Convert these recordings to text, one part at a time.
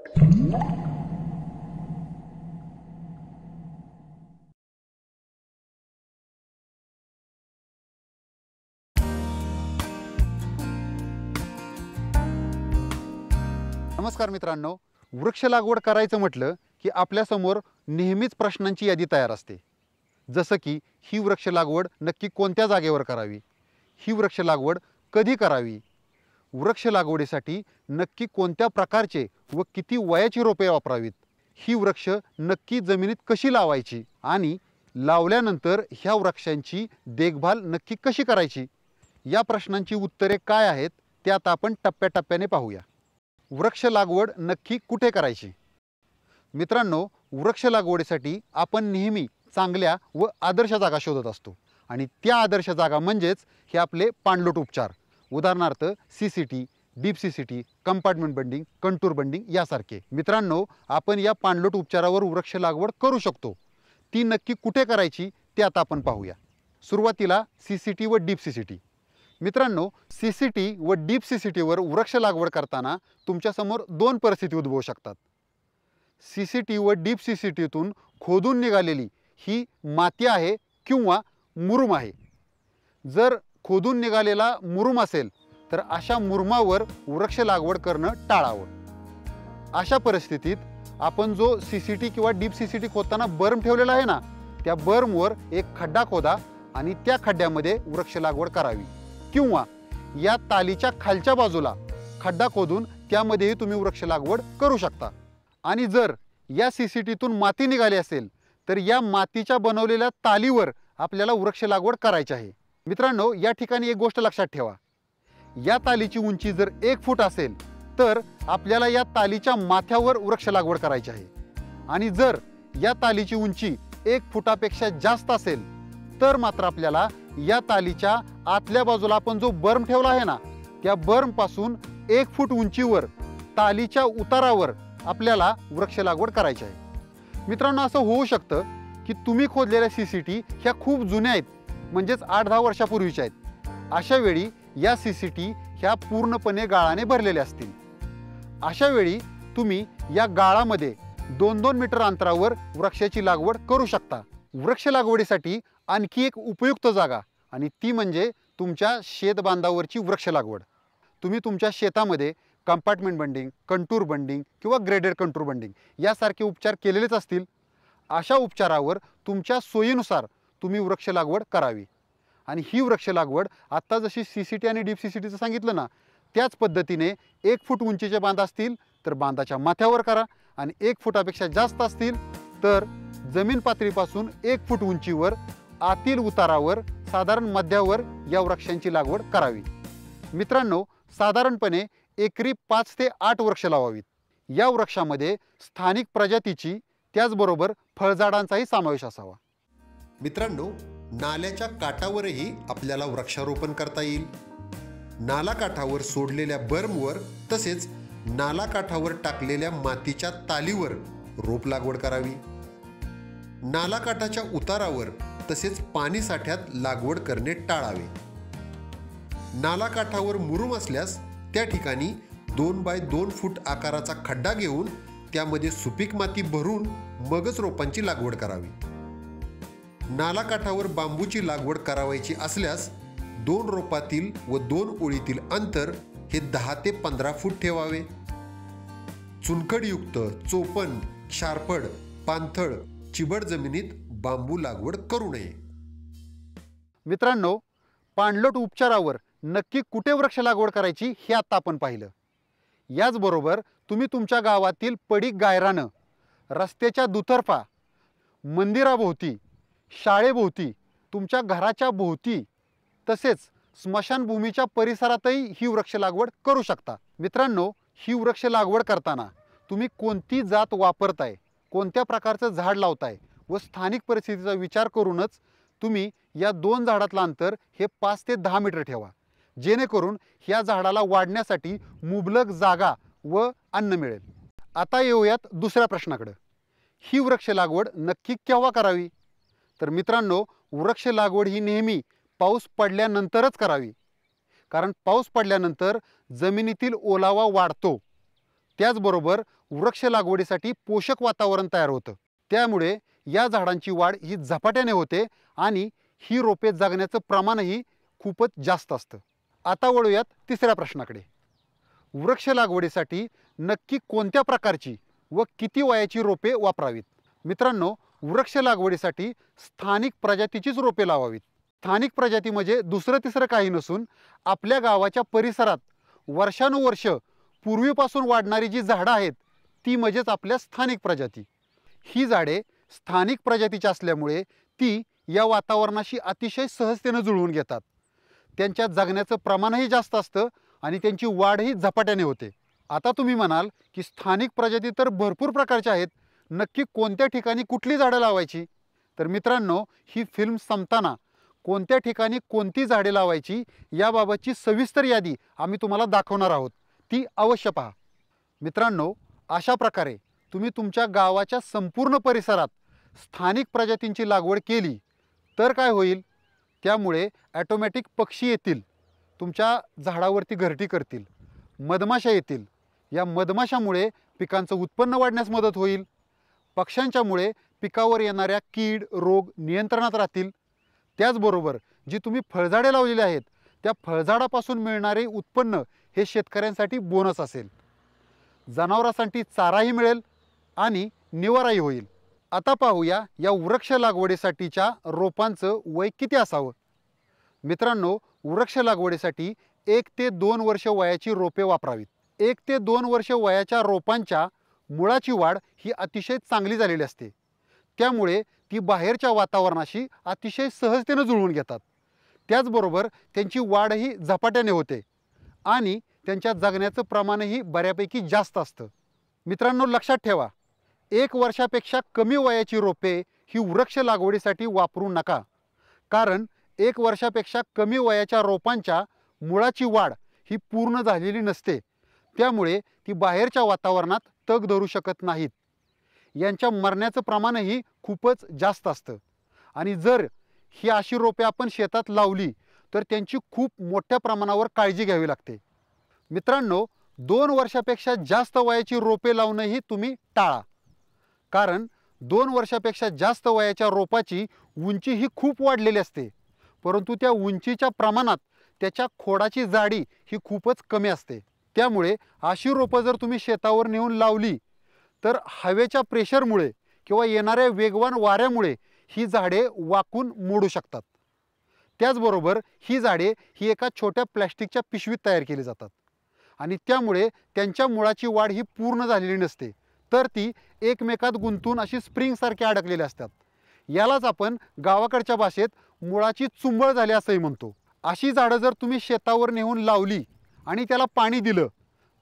नमस्कार मित्रांनो, वृक्ष लागवड करायचं म्हटलं की आपल्यासमोर नेहमीच प्रश्नांची यादी तयार असते. जसं की ही वृक्ष लागवड नक्की कोणत्या जागेवर करावी, ही वृक्ष लागवड कधी करावी, वृक्ष लागवडीसाठी नक्की कोणत्या प्रकारचे व किती वयाची रोपे वापरावीत, ही वृक्ष नक्की जमिनीत कशी लावायची आणि लावल्यानंतर ह्या वृक्षांची देखभाल नक्की कशी करायची, या प्रश्नांची उत्तरे काय आहेत ते आता आपण टप्प्याटप्प्याने पाहूया. वृक्ष लागवड नक्की कुठे करायची? मित्रांनो, वृक्ष लागवडीसाठी आपण नेहमी चांगल्या व आदर्श जागा शोधत असतो आणि त्या आदर्श जागा म्हणजेच हे आपले पाणलोट उपचार. उदाहरणार्थ CCT, deep CCT, compartment bunding, contour bunding यासारखे. मित्रांनो, आपण या पाणलोट उपचारावर वृक्ष लागवड करू शकतो. ती नक्की कुठे करायची ते आता आपण पाहूया. सुरुवातीला CCT व डीप CCT. मित्रांनो, CCT व डीप CCT वर वृक्ष लागवड करताना तुमच्यासमोर दोन परिस्थिती उद्भवू शकतात. CCT व डीप CCTतून खोदून निघालेली ही माती आहे किंवा मुरुम आहे. जर खोदून निघालेला मुरुम असेल तर अशा मुरुमावर वृक्ष लागवड करणं टाळावं. अशा परिस्थितीत आपण जो CCT किंवा डीप CCT खोदताना बर्म ठेवलेला आहे ना, त्या बर्मवर एक खड्डा खोदा आणि त्या खड्ड्यामध्ये वृक्ष लागवड करावी. किंवा या तालीच्या खालच्या बाजूला खड्डा खोदून त्यामध्येही तुम्ही वृक्ष लागवड करू शकता. आणि जर या CCTतून माती निघाली असेल तर या मातीच्या बनवलेल्या तालीवर आपल्याला वृक्ष लागवड करायची आहे. मित्रांनो, या ठिकाणी एक गोष्ट लक्षात ठेवा. या तालीची उंची जर 1 फूट असेल तर आपल्याला या तालीच्या माथ्यावर वृक्ष लागवड करायची आहे. आणि जर या तालीची उंची 1 फुटापेक्षा जास्त असेल तर मात्र आपल्याला या तालीच्या आतल्या बाजूला आपण जो बर्म ठेवला आहे ना, त्या बर्म पासून 1 फूट उंचीवर तालीच्या उतारावर आपल्याला वृक्ष लागवड करायची आहे. मित्रांनो, असं होऊ शकतं की तुम्ही खोदलेल्या CCT ह्या खूप जुन्या आहेत, म्हणजेच 8-10 वर्षापूर्वीच्या आहेत. अशा वेळी या CCT ह्या पूर्णपणे गाळाने भरलेल्या असतील. अशा वेळी तुम्ही या गाळामध्ये 2-2 मीटर अंतरावर वृक्षाची लागवड करू शकता. वृक्ष लागवडीसाठी आणखी एक उपयुक्त जागा आणि ती म्हणजे तुमच्या शेतबांधावरची वृक्ष लागवड. तुम्ही तुमच्या शेतामध्ये कंपार्टमेंट बंडिंग, कंटूर बंडिंग किंवा ग्रेडेड कंटूर बंडिंग यासारखे उपचार केलेलेच असतील. अशा उपचारावर तुमच्या सोयीनुसार तुम्ही वृक्ष लागवड करावी. आणि ही वृक्ष लागवड आत्ता जशी CCT आणि डीप CCTचं सांगितलं ना, त्याच पद्धतीने 1 फूट उंचीचे बांध असतील तर बांधाच्या माथ्यावर करा आणि 1 फुटापेक्षा जास्त असतील तर जमीन पातळीपासून 1 फूट उंचीवर आतील उतारावर साधारण मध्यावर या वृक्षांची लागवड करावी. मित्रांनो, साधारणपणे एकरी 5 ते 8 वृक्ष लावावीत. या वृक्षामध्ये स्थानिक प्रजातीची त्याचबरोबर फळझाडांचाही समावेश असावा. मित्रांनो, नाल्याच्या काठावरही आपल्याला वृक्षारोपण करता येईल. नाला काठावर सोडलेल्या बर्मवर तसेच नाला काठावर टाकलेल्या मातीच्या तालीवर रोप लागवड करावी. नाला काठाच्या उतारावर तसेच पाणी साठ्यात लागवड करणे टाळावे. नाला काठावर मुरुम असल्यास त्या ठिकाणी 2 बाय 2 फूट आकाराचा खड्डा घेऊन त्यामध्ये सुपीक माती भरून मगच रोपांची लागवड करावी. नाला काठावर बांबूची लागवड करावयाची असल्यास 2 रोपातील व 2 ओळीतील अंतर हे 10 ते 15 फूट ठेवावे. चुनखडयुक्त, चोपण, क्षारपड, पाणथळ, चिबड जमिनीत बांबू लागवड करू नये. मित्रांनो, पाणलोट उपचारावर नक्की कुठे वृक्ष लागवड करायची हे आता आपण पाहिलं. याचबरोबर तुम्ही तुमच्या गावातील पडीक गायरानं, रस्त्याच्या दुतर्फा, मंदिराभोवती, शाळेभोवती, तुमच्या घराच्या भोवती तसेच स्मशानभूमीच्या परिसरातही ही वृक्ष लागवड करू शकता. मित्रांनो, ही वृक्ष लागवड करताना तुम्ही कोणती जात वापरताय, कोणत्या प्रकारचं झाड लावताय व स्थानिक परिस्थितीचा विचार करूनच तुम्ही या 2 झाडातलं अंतर हे 5 ते 10 मीटर ठेवा, जेणेकरून ह्या झाडाला वाढण्यासाठी मुबलक जागा व अन्न मिळेल. आता येऊयात दुसऱ्या प्रश्नाकडे. ही वृक्ष लागवड नक्की केव्हा करावी? तर मित्रांनो, वृक्ष लागवड ही नेहमी पाऊस पडल्यानंतरच करावी. कारण पाऊस पडल्यानंतर जमिनीतील ओलावा वाढतो, त्याचबरोबर वृक्ष लागवडीसाठी पोषक वातावरण तयार होतं. त्यामुळे या झाडांची वाढ ही झपाट्याने होते आणि ही रोपे जगण्याचं प्रमाणही खूपच जास्त असतं. आता वळूयात तिसऱ्या प्रश्नाकडे. वृक्ष लागवडीसाठी नक्की कोणत्या प्रकारची व किती वयाची रोपे वापरावीत? मित्रांनो, वृक्ष लागवडीसाठी स्थानिक प्रजातीचीच रोपे लावावीत. स्थानिक प्रजाती म्हणजे दुसरं तिसरं काही नसून आपल्या गावाच्या परिसरात वर्षानुवर्ष पूर्वीपासून वाढणारी जी झाडं आहेत ती म्हणजेच आपल्या स्थानिक प्रजाती. ही झाडे स्थानिक प्रजातीची असल्यामुळे ती या वातावरणाशी अतिशय सहजतेने जुळवून घेतात. त्यांच्या जगण्याचं प्रमाणही जास्त असतं आणि त्यांची वाढही झपाट्याने होते. आता तुम्ही म्हणाल की स्थानिक प्रजाती तर भरपूर प्रकारच्या आहेत, नक्की कोणत्या ठिकाणी कुठली झाडं लावायची? तर मित्रांनो, ही फिल्म संपताना कोणत्या ठिकाणी कोणती झाडे लावायची याबाबतची सविस्तर यादी आम्ही तुम्हाला दाखवणार आहोत. ती अवश्य पहा. मित्रांनो, अशा प्रकारे तुम्ही तुमच्या गावाच्या संपूर्ण परिसरात स्थानिक प्रजातींची लागवड केली तर काय होईल? त्यामुळे ॲटोमॅटिक पक्षी येतील, तुमच्या झाडावरती घरटी करतील, मधमाशा येतील. या मधमाशामुळे पिकांचं उत्पन्न वाढण्यास मदत होईल. पक्ष्यांच्यामुळे पिकावर येणाऱ्या कीड रोग नियंत्रणात राहतील. त्याचबरोबर जी तुम्ही फळझाडे लावलेली आहेत त्या फळझाडापासून मिळणारे उत्पन्न हे शेतकऱ्यांसाठी बोनस असेल. जनावरांसाठी चाराही मिळेल आणि निवाराही होईल. आता पाहूया या वृक्ष लागवडीसाठीच्या रोपांचं वय किती असावं. मित्रांनो, वृक्ष लागवडीसाठी 1 ते 2 वर्ष वयाची रोपे वापरावीत. 1 ते 2 वर्ष वयाच्या रोपांच्या मुळाची वाढ ही अतिशय चांगली झालेली असते. त्यामुळे ती बाहेरच्या वातावरणाशी अतिशय सहजतेने जुळवून घेतात. त्याचबरोबर त्यांची वाढही झपाट्याने होते आणि त्यांच्या जगण्याचं प्रमाणही बऱ्यापैकी जास्त असतं. मित्रांनो, लक्षात ठेवा, 1 वर्षापेक्षा कमी वयाची रोपे ही वृक्ष लागवडीसाठी वापरू नका. कारण 1 वर्षापेक्षा कमी वयाच्या रोपांच्या मुळाची वाढ ही पूर्ण झालेली नसते. त्यामुळे ती बाहेरच्या वातावरणात तग धरू शकत नाहीत. यांच्या मरण्याचं प्रमाणही खूपच जास्त असतं. आणि जर ही अशी रोपे आपण शेतात लावली तर त्यांची खूप मोठ्या प्रमाणावर काळजी घ्यावी लागते. मित्रांनो, 2 वर्षापेक्षा जास्त वयाची रोपे लावणंही तुम्ही टाळा. कारण 2 वर्षापेक्षा जास्त वयाच्या रोपाची उंची ही खूप वाढलेली असते, परंतु त्या उंचीच्या प्रमाणात त्याच्या खोडाची जाडी ही खूपच कमी असते. त्यामुळे अशी रोपं जर तुम्ही शेतावर नेऊन लावली तर हवेच्या प्रेशरमुळे किंवा येणाऱ्या वेगवान वाऱ्यामुळे ही झाडे वाकून मोडू शकतात. त्याचबरोबर ही झाडे ही एका छोट्या प्लॅस्टिकच्या पिशवीत तयार केली जातात आणि त्यामुळे त्यांच्या मुळाची वाढ ही पूर्ण झालेली नसते, तर ती एकमेकात गुंतून अशी स्प्रिंगसारखी अडकलेली असतात. यालाच आपण गावाकडच्या भाषेत मुळाची चुंबळ झाली असंही म्हणतो. अशी झाडं जर तुम्ही शेतावर नेऊन लावली आणि त्याला पाणी दिलं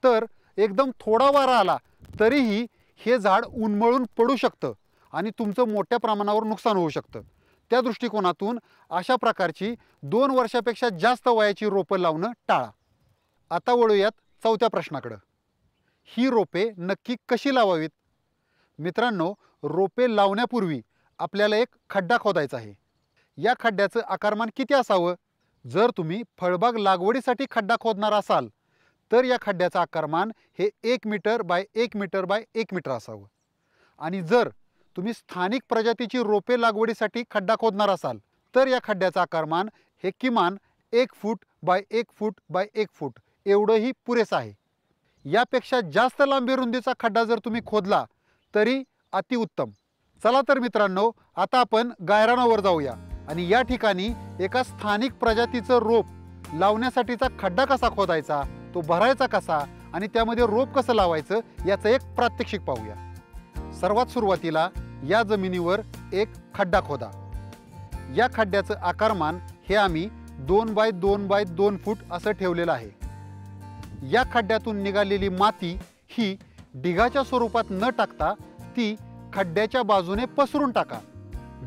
तर एकदम थोडा वारा आला तरीही हे झाड उन्मळून पडू शकतं आणि तुमचं मोठ्या प्रमाणावर नुकसान होऊ शकतं. त्या दृष्टिकोनातून अशा प्रकारची 2 वर्षापेक्षा जास्त वयाची रोपं लावणं टाळा. आता वळूयात 4थ्या प्रश्नाकडं. ही रोपे नक्की कशी लावावीत? मित्रांनो, रोपे लावण्यापूर्वी आपल्याला एक खड्डा खोदायचा आहे. या खड्ड्याचं आकारमान किती असावं? जर तुम्ही फळबाग लागवडीसाठी खड्डा खोदणार असाल तर या खड्ड्याचं आकारमान हे 1 metre by 1 metre by 1 metre असावं. आणि जर तुम्ही स्थानिक प्रजातीची रोपे लागवडीसाठी खड्डा खोदणार असाल तर या खड्ड्याचं आकारमान हे किमान 1 फूट बाय 1 फूट बाय 1 फूट एवढंही पुरेसं आहे. यापेक्षा जास्त लांबी रुंदीचा खड्डा जर तुम्ही खोदला तरी अतिउत्तम. चला तर मित्रांनो, आता आपण गायरानावर जाऊया आणि या ठिकाणी एका स्थानिक प्रजातीचं रोप लावण्यासाठीचा खड्डा कसा खोदायचा, तो भरायचा कसा आणि त्यामध्ये रोप कसं लावायचं याचं एक प्रात्यक्षिक पाहूया. सर्वात सुरुवातीला या जमिनीवर एक खड्डा खोदा. या खड्ड्याचं आकारमान हे आम्ही 2 बाय 2 बाय 2 फूट असं ठेवलेलं आहे. या खड्ड्यातून निघालेली माती ही ढिगाच्या स्वरूपात न टाकता ती खड्ड्याच्या बाजूने पसरून टाका,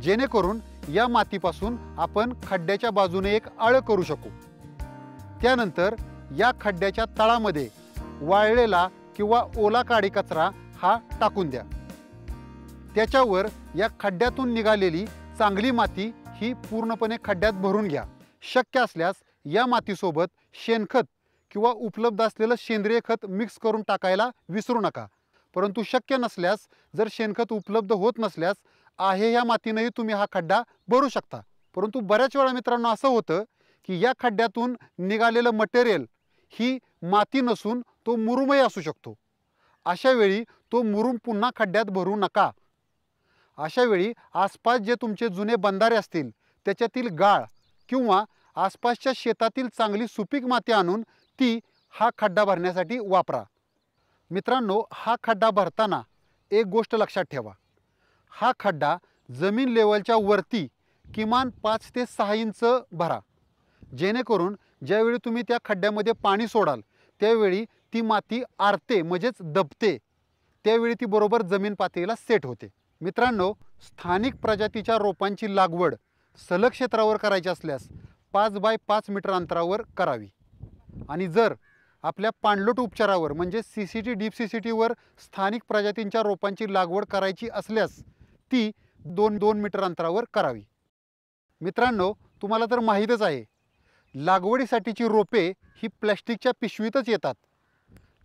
जेणेकरून या मातीपासून आपण खड्ड्याच्या बाजूने एक आळं करू शकू. त्यानंतर या खड्ड्याच्या तळामध्ये वाळलेला किंवा ओला काडी कचरा हा टाकून द्या. त्याच्यावर या खड्ड्यातून निघालेली चांगली माती ही पूर्णपणे खड्ड्यात भरून घ्या. शक्य असल्यास या मातीसोबत शेणखत किंवा उपलब्ध असलेलं सेंद्रिय खत मिक्स करून टाकायला विसरू नका. परंतु शक्य नसल्यास, जर शेणखत उपलब्ध होत नसल्यास, आहे ह्या मातीनेही तुम्ही हा खड्डा भरू शकता. परंतु बऱ्याच वेळा मित्रांनो असं होतं की या खड्ड्यातून निघालेलं मटेरियल ही माती नसून तो मुरुमही असू शकतो. अशा वेळी तो मुरुम पुन्हा खड्ड्यात भरू नका. अशा वेळी आसपास जे तुमचे जुने बंधारे असतील त्याच्यातील गाळ किंवा आसपासच्या शेतातील चांगली सुपीक माती आणून ती हा खड्डा भरण्यासाठी वापरा. मित्रांनो, हा खड्डा भरताना एक गोष्ट लक्षात ठेवा. हा खड्डा जमीन लेवलच्या वरती किमान 5 ते 6 इंच भरा, जेणेकरून ज्यावेळी तुम्ही त्या खड्ड्यामध्ये पाणी सोडाल त्यावेळी ती माती आरते म्हणजेच दबते, त्यावेळी ती बरोबर जमीन पातळीला सेट होते. मित्रांनो, स्थानिक प्रजातीच्या रोपांची लागवड सलग क्षेत्रावर करायची असल्यास 5 बाय 5 मीटर अंतरावर करावी. आणि जर आपल्या पाणलोट उपचारावर म्हणजे CCT डीप CCTवर स्थानिक प्रजातींच्या रोपांची लागवड करायची असल्यास ती 2 मीटर अंतरावर करावी. मित्रांनो, तुम्हाला तर माहीतच आहे, लागवडीसाठीची रोपे ही प्लॅस्टिकच्या पिशवीतच येतात.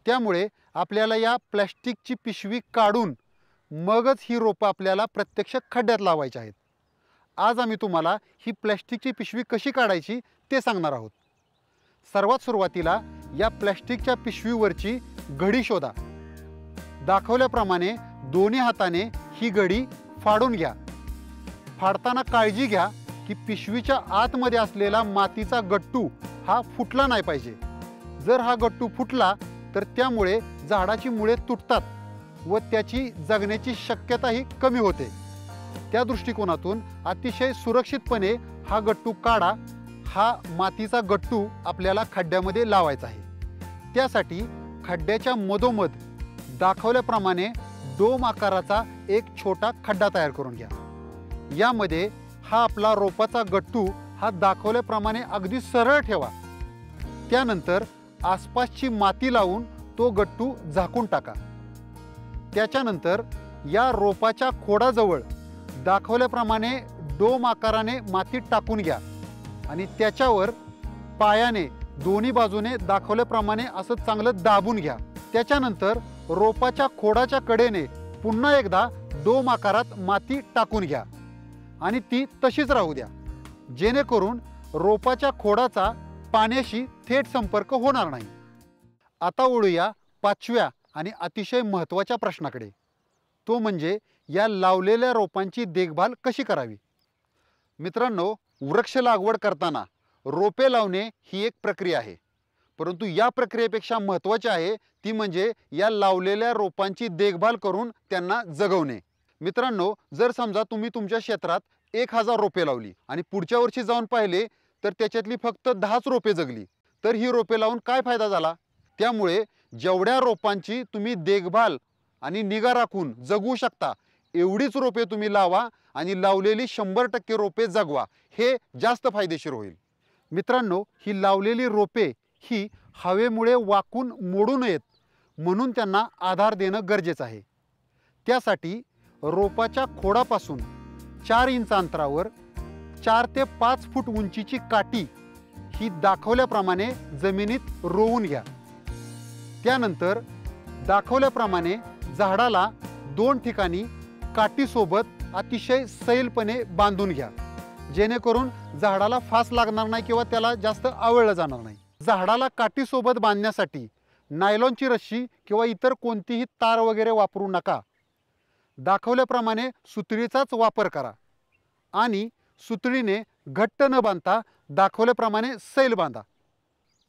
त्यामुळे आपल्याला या प्लॅस्टिकची पिशवी काढून मगच ही रोपं आपल्याला प्रत्यक्ष खड्ड्यात लावायची आहेत. आज आम्ही तुम्हाला ही प्लॅस्टिकची पिशवी कशी काढायची ते सांगणार आहोत. सर्वात सुरुवातीला या प्लॅस्टिकच्या पिशवीवरची घडी शोधा. दाखवल्याप्रमाणे दोन्ही हाताने ही घडी फाडून घ्या. फाडताना काळजी घ्या की पिशवीच्या आतमध्ये असलेला मातीचा गट्टू हा फुटला नाही पाहिजे. जर हा गट्टू फुटला तर त्यामुळे झाडाची मुळे तुटतात व त्याची जगण्याची शक्यताही कमी होते. त्या दृष्टिकोनातून अतिशय सुरक्षितपणे हा गट्टू काढा. हा मातीचा गट्टू आपल्याला खड्ड्यामध्ये लावायचा आहे. त्यासाठी खड्ड्याच्या मधोमध दाखवल्याप्रमाणे डोम आकाराचा एक छोटा खड्डा तयार करून घ्या. यामध्ये हा आपला रोपाचा गट्टू हा दाखवल्याप्रमाणे अगदी सरळ ठेवा. त्यानंतर आसपासची माती लावून तो गट्टू झाकून टाका. त्याच्यानंतर या रोपाच्या खोडाजवळ दाखवल्याप्रमाणे डोम आकाराने माती टाकून घ्या आणि त्याच्यावर पायाने दोन्ही बाजूने दाखवल्याप्रमाणे असं चांगलं दाबून घ्या. त्याच्यानंतर रोपाच्या खोडाच्या कडेने पुन्हा एकदा डोम आकारात माती टाकून घ्या आणि ती तशीच राहू द्या, जेणेकरून रोपाच्या खोडाचा पाण्याशी थेट संपर्क होणार नाही. आता वळूया 5व्या आणि अतिशय महत्त्वाच्या प्रश्नाकडे. तो म्हणजे या लावलेल्या रोपांची देखभाल कशी करावी. मित्रांनो, वृक्ष लागवड करताना रोपे लावणे ही एक प्रक्रिया आहे, परंतु या प्रक्रियेपेक्षा महत्त्वाची आहे ती म्हणजे या लावलेल्या रोपांची देखभाल करून त्यांना जगवणे. मित्रांनो, जर समजा तुम्ही तुमच्या क्षेत्रात 1000 रोपे लावली आणि पुढच्या वर्षी जाऊन पाहिले तर त्याच्यातली फक्त 10च रोपे जगली, तर ही रोपे लावून काय फायदा झाला. त्यामुळे जेवढ्या रोपांची तुम्ही देखभाल आणि निगा राखून जगवू शकता एवढीच रोपे तुम्ही लावा आणि लावलेली 100% रोपे जगवा. हे जास्त फायदेशीर होईल. मित्रांनो, ही लावलेली रोपे ही हवेमुळे वाकून मोडू नयेत म्हणून त्यांना आधार देणं गरजेचं आहे. त्यासाठी रोपाच्या खोडापासून 4 इंच अंतरावर 4 ते 5 फूट उंचीची काठी ही दाखवल्याप्रमाणे जमिनीत रोवून घ्या. त्यानंतर दाखवल्याप्रमाणे झाडाला 2 ठिकाणी काठीसोबत अतिशय सैलपणे बांधून घ्या, जेणेकरून झाडाला फास लागणार नाही किंवा त्याला जास्त आवळलं जाणार नाही. झाडाला काठीसोबत बांधण्यासाठी नायलॉनची रस्सी किंवा इतर कोणतीही तार वगैरे वापरू नका. दाखवल्याप्रमाणे सुतळीचाच वापर करा आणि सुतळीने घट्ट न बांधता दाखवल्याप्रमाणे सैल बांधा.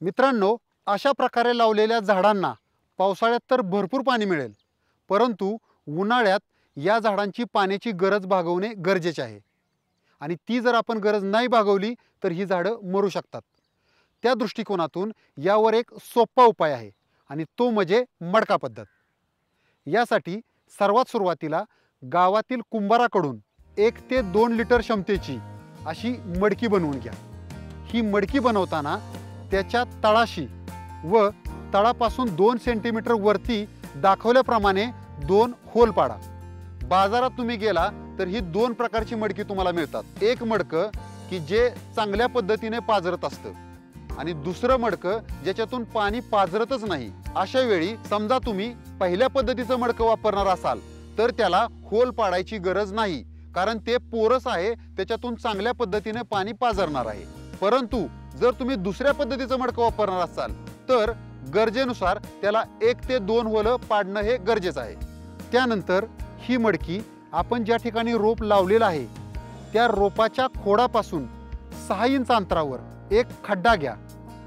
मित्रांनो, अशा प्रकारे लावलेल्या झाडांना पावसाळ्यात तर भरपूर पाणी मिळेल, परंतु उन्हाळ्यात या झाडांची पाण्याची गरज भागवणे गरजेचे आहे आणि ती जर आपण गरज नाही भागवली तर ही झाडं मरू शकतात. त्या दृष्टिकोनातून यावर एक सोपा उपाय आहे आणि तो म्हणजे मडका पद्धत. यासाठी सर्वात सुरुवातीला गावातील कुंभाराकडून 1 ते 2 लिटर क्षमतेची अशी मडकी बनवून घ्या. ही मडकी बनवताना त्याच्या तळाशी व तळापासून 2 सेंटीमीटर वरती दाखवल्याप्रमाणे 2 होल पाडा. बाजारात तुम्ही गेला तर ही 2 प्रकारची मडकी तुम्हाला मिळतात. एक मडकं की जे चांगल्या पद्धतीने पाजरत असतं आणि दुसरं मडकं ज्याच्यातून पाणी पाझरतच नाही, अशा वेळी समजा तुम्ही पहिल्या पद्धतीचं मडकं वापरणार असाल तर त्याला होल पाडायची गरज नाही, कारण ते पोरस आहे, त्याच्यातून चांगल्या पद्धतीने पाणी पाझरणार आहे. परंतु जर तुम्ही दुसऱ्या पद्धतीचं मडकं वापरणार असाल तर गरजेनुसार त्याला 1 ते 2 होल पाडणं हे गरजेचं आहे. त्यानंतर ही मडकी आपण ज्या ठिकाणी रोप लावलेलं आहे त्या रोपाच्या खोडापासून 6 इंच अंतरावर एक खड्डा घ्या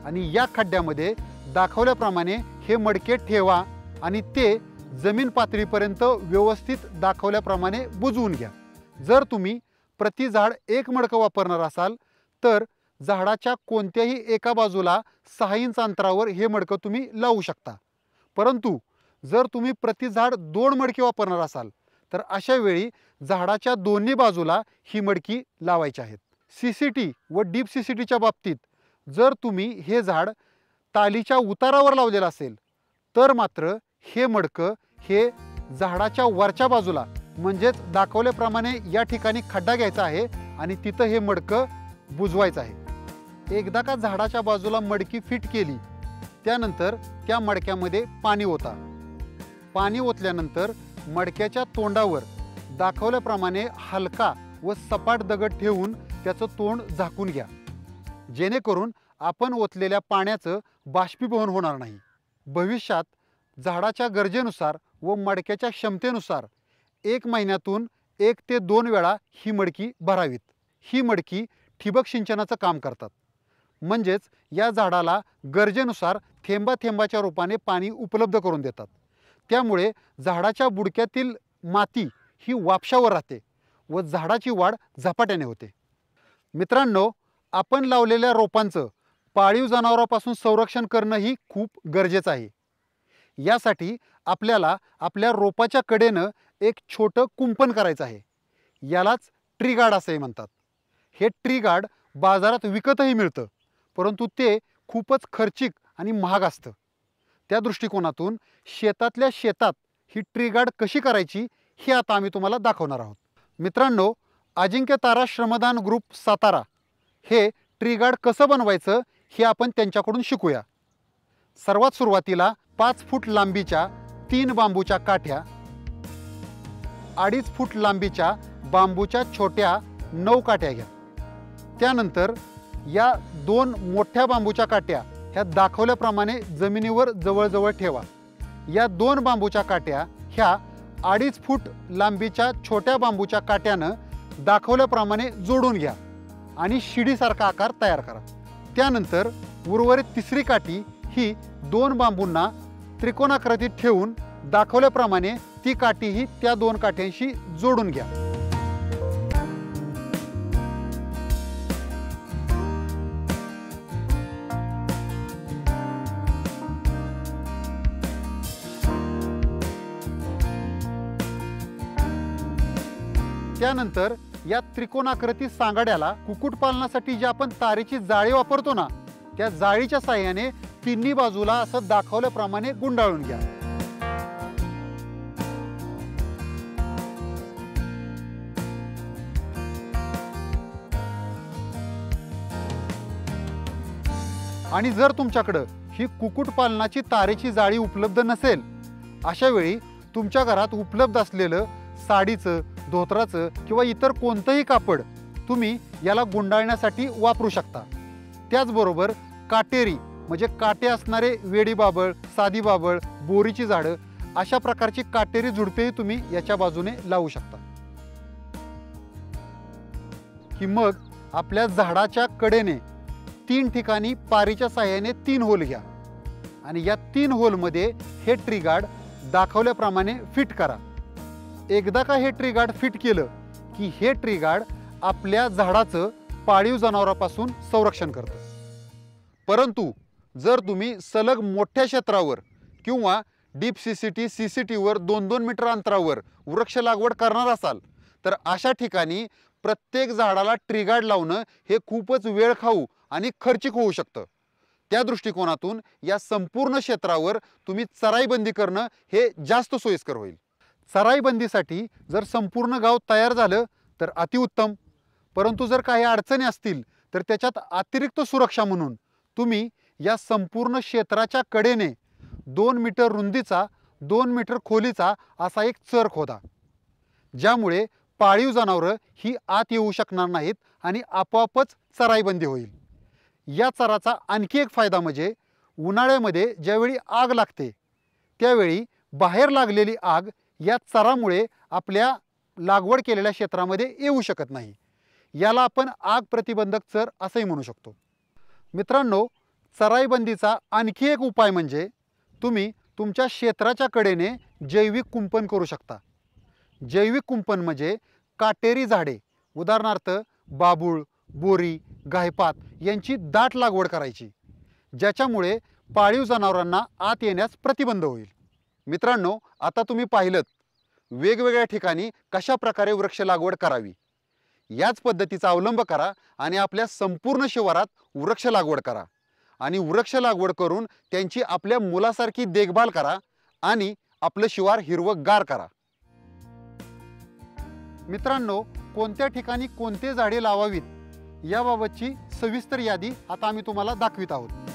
आणि या खड्ड्यामध्ये दाखवल्याप्रमाणे हे मडके ठेवा आणि ते जमीन पातळीपर्यंत व्यवस्थित दाखवल्याप्रमाणे बुजवून घ्या. जर तुम्ही प्रति झाड एक मडकं वापरणार असाल तर झाडाच्या कोणत्याही एका बाजूला 6 इंच अंतरावर हे मडकं तुम्ही लावू शकता. परंतु जर तुम्ही प्रति झाड 2 मडके वापरणार असाल तर अशा वेळी झाडाच्या दोन्ही बाजूला ही मडकी लावायची आहेत. CCT व डीप CCTच्या बाबतीत जर तुम्ही हे झाड तालीच्या उतारावर लावलेलं असेल तर मात्र हे मडकं हे झाडाच्या वरच्या बाजूला म्हणजेच दाखवल्याप्रमाणे या ठिकाणी खड्डा घ्यायचा आहे आणि तिथं हे मडकं बुजवायचं आहे. एकदा का झाडाच्या बाजूला मडकी फिट केली त्यानंतर त्या मडक्यामध्ये पाणी ओता. पाणी ओतल्यानंतर मडक्याच्या तोंडावर दाखवल्याप्रमाणे हलका व सपाट दगड ठेवून त्याचं तोंड झाकून घ्या, जेणेकरून आपण ओतलेल्या पाण्याचं बाष्पीभवन होणार नाही. भविष्यात झाडाच्या गरजेनुसार व मडक्याच्या क्षमतेनुसार 1 महिन्यातून 1 ते 2 वेळा ही मडकी भरावीत. ही मडकी ठिबक सिंचनाचं काम करतात, म्हणजेच या झाडाला गरजेनुसार थेंबा थेंबाच्या रूपाने पाणी उपलब्ध करून देतात. त्यामुळे झाडाच्या बुडक्यातील माती ही वापशावर राहते व झाडाची वाढ झपाट्याने होते. मित्रांनो, आपण लावलेल्या रोपांचं पाळीव जनावरांपासून संरक्षण करणंही खूप गरजेचं आहे. यासाठी आपल्याला आपल्या रोपाच्या कडेनं एक छोटं कुंपण करायचं आहे. यालाच ट्री गार्ड असेही म्हणतात. हे ट्री गार्ड बाजारात विकतही मिळतं, परंतु ते खूपच खर्चिक आणि महाग असतं. त्या दृष्टिकोनातून शेतातल्या शेतात ही ट्री गार्ड कशी करायची हे आता आम्ही तुम्हाला दाखवणार आहोत. मित्रांनो, अजिंक्य तारा श्रमदान ग्रुप सातारा हे ट्री गार्ड कसं बनवायचं हे आपण त्यांच्याकडून शिकूया. सर्वात सुरुवातीला 5 फूट लांबीच्या 3 बांबूच्या काठ्या, 2.5 फूट लांबीच्या बांबूच्या छोट्या 9 काठ्या घ्या. त्यानंतर या 2 मोठ्या बांबूच्या काठ्या ह्या दाखवल्याप्रमाणे जमिनीवर जवळजवळ ठेवा. या 2 बांबूच्या काठ्या ह्या 2.5 फूट लांबीच्या छोट्या बांबूच्या काट्यानं दाखवल्याप्रमाणे जोडून घ्या आणि शिडीसारखा आकार तयार करा. त्यानंतर उर्वरित 3री काठी ही 2 बांबूंना त्रिकोणाकृतीत ठेवून दाखवल्याप्रमाणे ती काठीही त्या 2 काठ्यांशी जोडून घ्या. त्यानंतर या त्रिकोणाकृती सांगाड्याला कुक्कुटपालनासाठी जी आपण तारेची जाळी वापरतो ना, त्या जाळीच्या साहाय्याने तिन्ही बाजूला असं दाखवल्याप्रमाणे गुंडाळून घ्या. आणि जर तुमच्याकडं ही कुक्कुटपालनाची तारेची जाळी उपलब्ध नसेल, अशा वेळी तुमच्या घरात उपलब्ध असलेलं साडीचं, धोतराचं किंवा इतर कोणतंही कापड तुम्ही याला गुंडाळण्यासाठी वापरू शकता. त्याचबरोबर काटेरी म्हणजे काटे असणारे वेडी बाबळ, साधी बाबळ, बोरीची झाडं अशा प्रकारची काटेरी झुडपेही तुम्ही याच्या बाजूने लावू शकता. की मग आपल्या झाडाच्या कडेने 3 ठिकाणी पारीच्या साहाय्याने 3 होल घ्या आणि या 3 होलमध्ये हे ट्री गार्ड दाखवल्याप्रमाणे फिट करा. एकदा का हे ट्री गार्ड फिट केलं की हे ट्री गार्ड आपल्या झाडाचं पाळीव जनावरांपासून संरक्षण करतं. परंतु जर तुम्ही सलग मोठ्या क्षेत्रावर किंवा डीप CCTवर 2-2 मीटर अंतरावर वृक्ष लागवड करणार असाल तर अशा ठिकाणी प्रत्येक झाडाला ट्री गार्ड लावणं हे खूपच वेळ खाऊ आणि खर्चिक होऊ शकतं. त्या दृष्टिकोनातून या संपूर्ण क्षेत्रावर तुम्ही चराईबंदी करणं हे जास्त सोयीस्कर होईल. चराईबंदीसाठी जर संपूर्ण गाव तयार झालं तर अतिउत्तम, परंतु जर काही अडचणी असतील तर त्याच्यात अतिरिक्त सुरक्षा म्हणून तुम्ही या संपूर्ण क्षेत्राच्या कडेने 2 मीटर रुंदीचा 2 मीटर खोलीचा असा एक चर खोदा, ज्यामुळे पाळीव जनावरं ही आत येऊ शकणार नाहीत आणि आपोआपच चराईबंदी होईल. या चराचा आणखी एक फायदा म्हणजे उन्हाळ्यामध्ये ज्यावेळी आग लागते त्यावेळी बाहेर लागलेली आग या चरामुळे आपल्या लागवड केलेल्या क्षेत्रामध्ये येऊ शकत नाही. याला आपण आग प्रतिबंधक चर असंही म्हणू शकतो. मित्रांनो, चराईबंदीचा आणखी एक उपाय म्हणजे तुम्ही तुमच्या क्षेत्राच्या कडेने जैविक कुंपण करू शकता. जैविक कुंपण म्हणजे काटेरी झाडे, उदाहरणार्थ बाभूळ, बोरी, गायपात यांची दाट लागवड करायची, ज्याच्यामुळे पाळीव जनावरांना आत येण्यास प्रतिबंध होईल. मित्रांनो, आता तुम्ही पाहिलंत वेगवेगळ्या ठिकाणी कशा प्रकारे वृक्ष लागवड करावी. याच पद्धतीचा अवलंब करा आणि आपल्या संपूर्ण शिवारात वृक्ष लागवड करा आणि वृक्ष लागवड करून त्यांची आपल्या मुलासारखी देखभाल करा आणि आपलं शिवार हिरवंगार करा. मित्रांनो, कोणत्या ठिकाणी कोणते झाडे लावावीत याबाबतची सविस्तर यादी आता आम्ही तुम्हाला दाखवित आहोत.